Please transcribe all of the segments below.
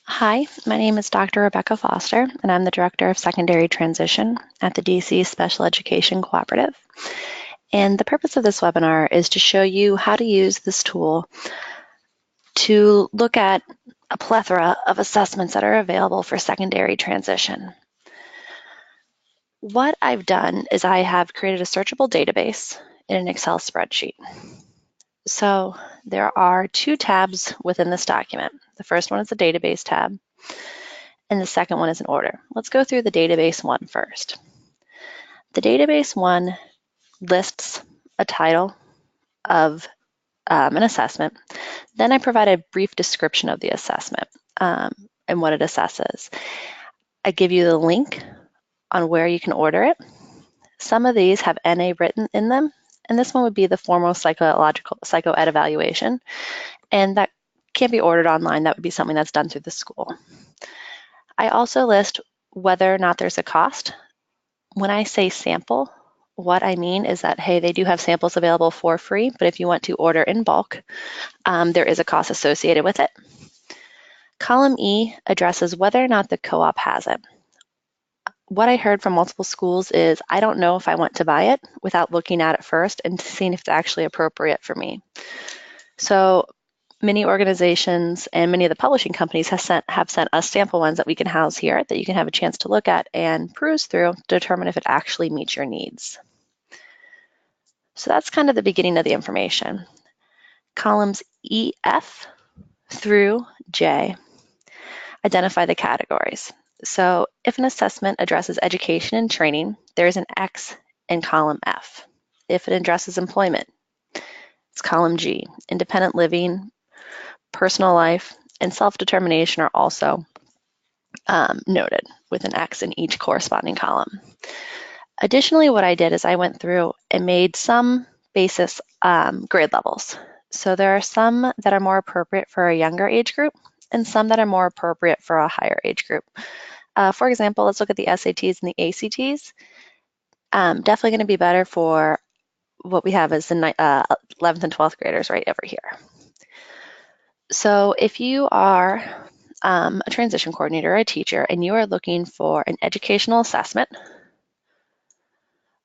Hi, my name is Dr. Rebecca Foster, and I'm the Director of Secondary Transition at the DC Special Education Cooperative. And the purpose of this webinar is to show you how to use this tool to look at a plethora of assessments that are available for secondary transition. What I've done is I have created a searchable database in an Excel spreadsheet. So there are two tabs within this document. The first one is the database tab, and the second one is an order. Let's go through the database one first. The database one lists a title of an assessment. Then I provide a brief description of the assessment and what it assesses. I give you the link on where you can order it. Some of these have NA written in them, and this one would be the formal psychoed evaluation, and that can't be ordered online. That would be something that's done through the school. I also list whether or not there's a cost. When I say sample, what I mean is that, hey, they do have samples available for free, but if you want to order in bulk, there is a cost associated with it. Column E addresses whether or not the co-op has it. What I heard from multiple schools is, I don't know if I want to buy it without looking at it first and seeing if it's actually appropriate for me. So many organizations and many of the publishing companies have sent us sample ones that we can house here that you can have a chance to look at and peruse through to determine if it actually meets your needs. So that's kind of the beginning of the information. Columns EF through J identify the categories. So if an assessment addresses education and training, there is an X in column F. If it addresses employment, it's column G. Independent living, personal life, and self-determination are also noted with an X in each corresponding column. Additionally, what I did is I went through and made some basis grade levels. So there are some that are more appropriate for a younger age group and some that are more appropriate for a higher age group. For example, let's look at the SATs and the ACTs. Definitely going to be better for what we have as the 11th and 12th graders right over here. So if you are a transition coordinator or a teacher and you are looking for an educational assessment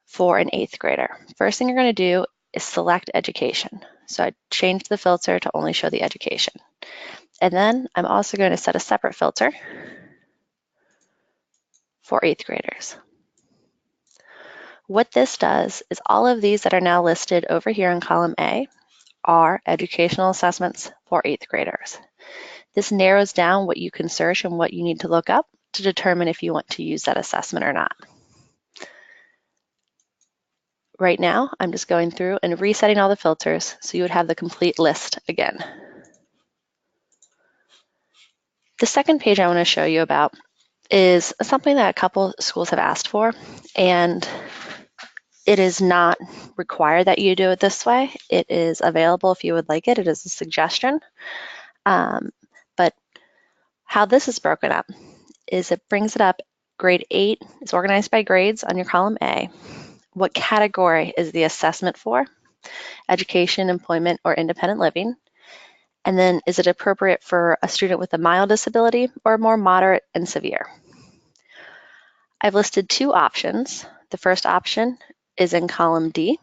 for an 8th grader, first thing you're going to do is select education. So I changed the filter to only show the education. And then I'm also going to set a separate filter for 8th graders. What this does is all of these that are now listed over here in column A are educational assessments for 8th graders. This narrows down what you can search and what you need to look up to determine if you want to use that assessment or not. Right now, I'm just going through and resetting all the filters so you would have the complete list again. The second page I want to show you about is something that a couple schools have asked for, and it is not required that you do it this way. It is available if you would like it. It is a suggestion. But how this is broken up is it brings it up. Grade 8 is organized by grades on your column A. What category is the assessment for? Education, employment, or independent living? And then is it appropriate for a student with a mild disability or more moderate and severe? I've listed two options. The first option is in column D.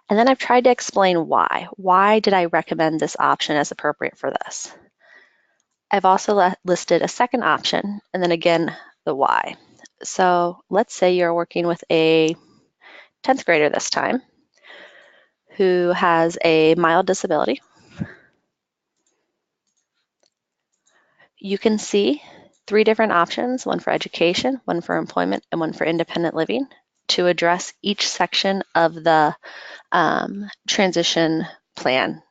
And then I've tried to explain why. Why did I recommend this option as appropriate for this? I've also listed a second option, and then again, the why. So let's say you're working with a 10th grader this time who has a mild disability. You can see 3 different options, one for education, one for employment, and one for independent living to address each section of the transition plan.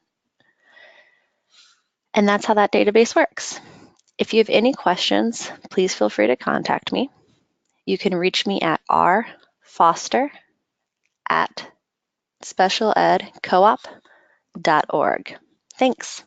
And that's how that database works. If you have any questions, please feel free to contact me. You can reach me at rfoster@specialedcoop.org. Thanks.